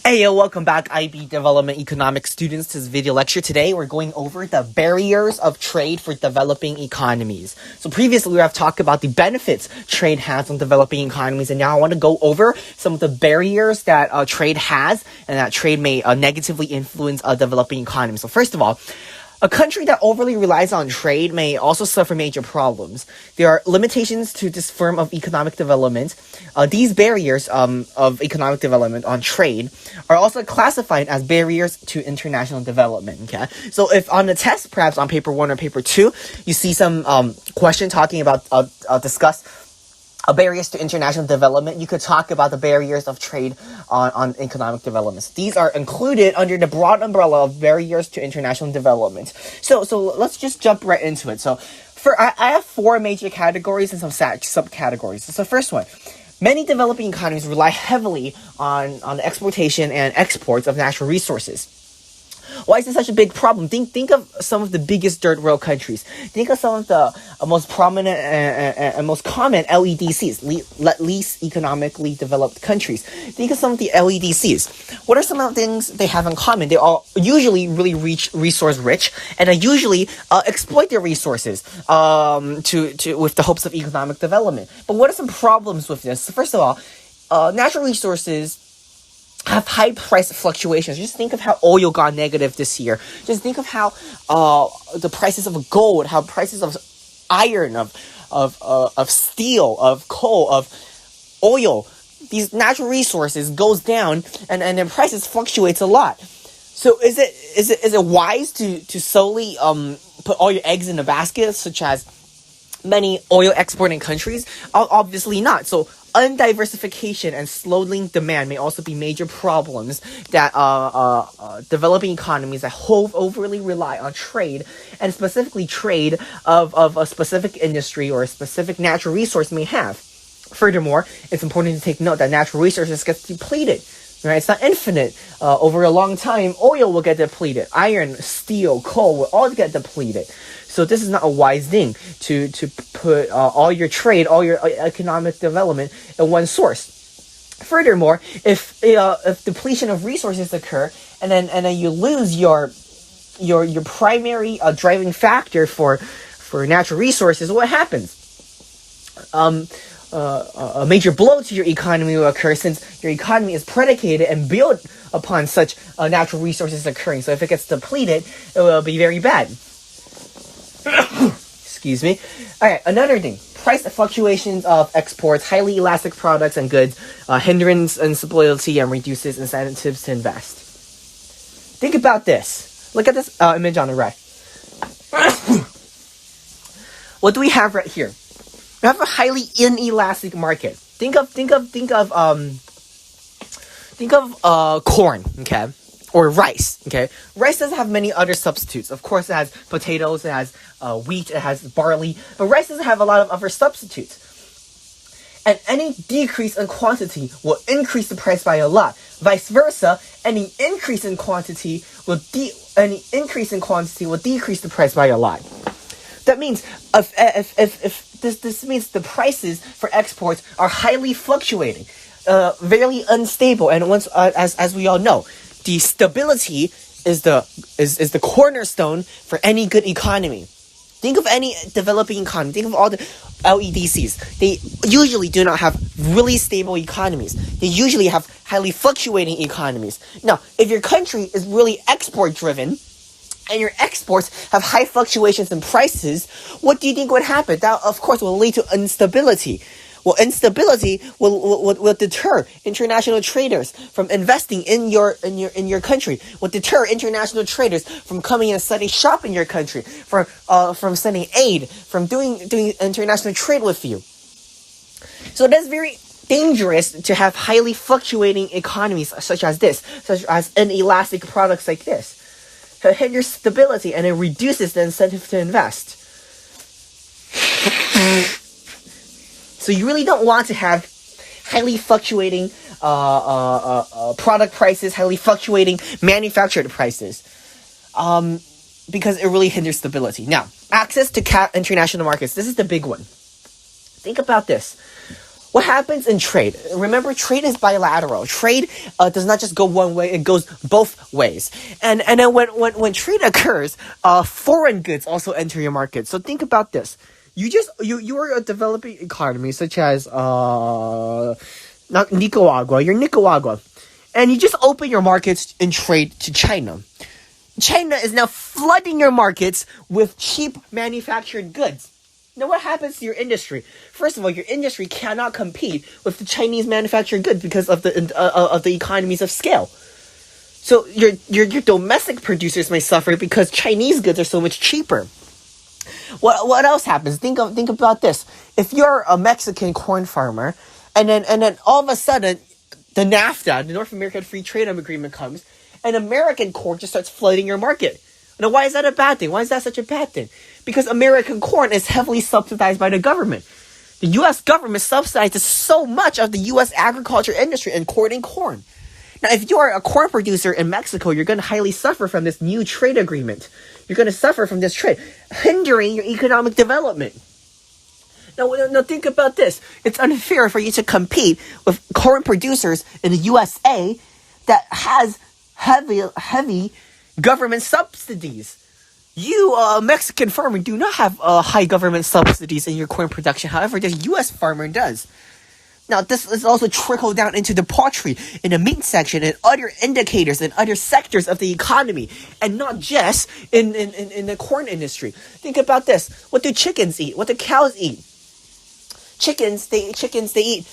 Hey, yo, welcome back, IB Development Economics students, to this video lecture. Today, we're going over the barriers of trade for developing economies. So previously, we have talked about the benefits trade has on developing economies, and now I want to go over some of the barriers that trade has and that trade may negatively influence developing economies. So first of all, a country that overly relies on trade may also suffer major problems. There are limitations to this form of economic development. These barriers of economic development on trade are also classified as barriers to international development. Okay, so if on the test, perhaps on paper 1 or paper 2, you see some question talking about discuss barriers to international development, you could talk about the barriers of trade on economic developments. These are included under the broad umbrella of barriers to international development. So let's just jump right into it. So I have 4 major categories and some subcategories. So first one, many developing economies rely heavily on the exploitation and exports of natural resources. Why is this such a big problem? Think of some of the biggest third world countries. Think of some of the most prominent and most common LEDCs, least economically developed countries. Think of some of the LEDCs. What are some of the things they have in common? They are usually really resource rich, and they usually exploit their resources with the hopes of economic development. But what are some problems with this? First of all, natural resources have high price fluctuations. Just think of how oil got negative this year. Just think of how the prices of gold, how prices of iron, of steel, of coal, of oil, these natural resources goes down, and their prices fluctuates a lot. So is it wise to solely put all your eggs in a basket, such as many oil exporting countries? Obviously not. So undiversification and slowing demand may also be major problems that developing economies that overly rely on trade, and specifically trade of a specific industry or a specific natural resource may have. Furthermore, it's important to take note that natural resources get depleted. Right? It's not infinite. Over a long time, oil will get depleted. Iron, steel, coal will all get depleted. So this is not a wise thing to put all your trade, all your economic development in one source. Furthermore, if depletion of resources occur, and then you lose your primary driving factor for natural resources, what happens? A major blow to your economy will occur, since your economy is predicated and built upon such natural resources occurring. So if it gets depleted, it will be very bad. Excuse me. Alright, another thing. Price fluctuations of exports, highly elastic products and goods, hindrance instability, and reduces incentives to invest. Think about this. Look at this image on the right. What do we have right here? We have a highly inelastic market. Think of corn, okay, or rice, okay. Rice doesn't have many other substitutes. Of course, it has potatoes, it has wheat, it has barley, but rice doesn't have a lot of other substitutes. And any decrease in quantity will increase the price by a lot. Vice versa, any increase in quantity will decrease the price by a lot. That means if this means the prices for exports are highly fluctuating, very unstable, and once as we all know, the stability is the cornerstone for any good economy. Think of any developing economy. Think of all the LEDCs. They usually do not have really stable economies. They usually have highly fluctuating economies. Now, if your country is really export driven, and your exports have high fluctuations in prices, what do you think would happen? That, of course, will lead to instability. Well, instability will deter international traders from investing in your country. Will deter international traders from coming and setting shop in your country, from sending aid, from doing international trade with you. So that's very dangerous to have highly fluctuating economies such as this, such as inelastic products like this. It hinders stability, and it reduces the incentive to invest. So you really don't want to have highly fluctuating product prices, highly fluctuating manufactured prices, because it really hinders stability. Now, access to international markets. This is the big one. Think about this. What happens in trade? Remember, trade is bilateral. Trade does not just go one way; it goes both ways. And then when trade occurs, foreign goods also enter your market. So think about this: you are a developing economy, such as not Nicaragua. You're Nicaragua, and you just open your markets in trade to China. China is now flooding your markets with cheap manufactured goods. Now, what happens to your industry? First of all, your industry cannot compete with the Chinese manufactured goods because of the economies of scale. So your domestic producers may suffer because Chinese goods are so much cheaper. What else happens? Think about this. If you're a Mexican corn farmer, and then all of a sudden, the NAFTA, the North American Free Trade Agreement, comes, and American corn just starts flooding your market. Now, why is that a bad thing? Why is that such a bad thing? Because American corn is heavily subsidized by the government. The U.S. government subsidizes so much of the U.S. agriculture industry, including corn. Now, if you are a corn producer in Mexico, you're going to highly suffer from this new trade agreement. You're going to suffer from this trade, hindering your economic development. Now think about this. It's unfair for you to compete with corn producers in the USA that has heavy government subsidies. You, Mexican farmer, do not have high government subsidies in your corn production. However, the U.S. farmer does. Now, this is also trickled down into the poultry, in the meat section, and other indicators and other sectors of the economy, and not just in the corn industry. Think about this. What do chickens eat? What do cows eat? Chickens, they eat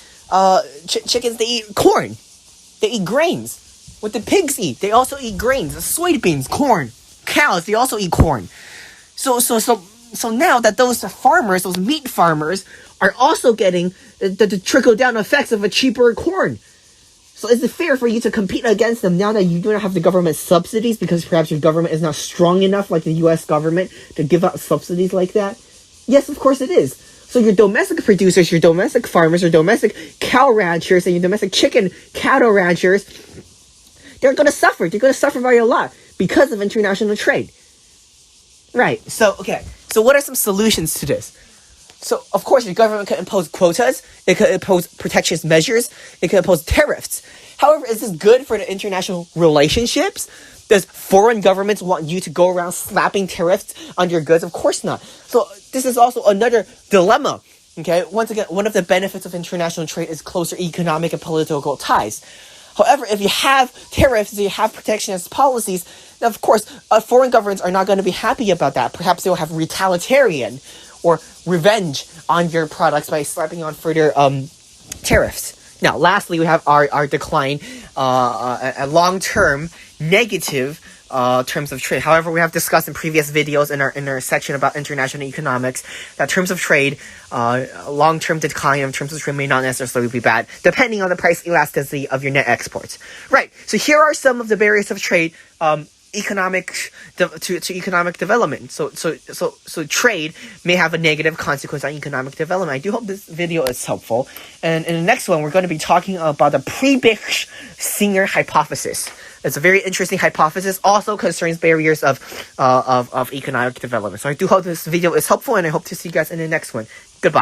corn. They eat grains. What do pigs eat? They also eat grains, soybeans, corn. Cows, they also eat corn. So now that those farmers, those meat farmers, are also getting the trickle-down effects of a cheaper corn. So is it fair for you to compete against them now that you do not have the government subsidies because perhaps your government is not strong enough like the U.S. government to give out subsidies like that? Yes, of course it is. So your domestic producers, your domestic farmers, your domestic cow ranchers, and your domestic cattle ranchers, they're going to suffer. They're going to suffer by a lot because of international trade. Right. So what are some solutions to this? So, of course, your government could impose quotas. It could impose protectionist measures. It could impose tariffs. However, is this good for the international relationships? Does foreign governments want you to go around slapping tariffs on your goods? Of course not. So this is also another dilemma. Okay, once again, one of the benefits of international trade is closer economic and political ties. However, if you have tariffs, if you have protectionist policies, then of course, foreign governments are not going to be happy about that. Perhaps they'll have retaliation or revenge on your products by slapping on further tariffs. Now, lastly, we have our decline, a long-term negative terms of trade. However, we have discussed in previous videos in our section about international economics that terms of trade, long-term decline in terms of trade may not necessarily be bad, depending on the price elasticity of your net exports. Right. So here are some of the barriers of trade. Economic development. So trade may have a negative consequence on economic development. I do hope this video is helpful. And in the next one, we're going to be talking about the Prebisch-Singer hypothesis. It's a very interesting hypothesis. Also concerns barriers of economic development. So I do hope this video is helpful, and I hope to see you guys in the next one. Goodbye.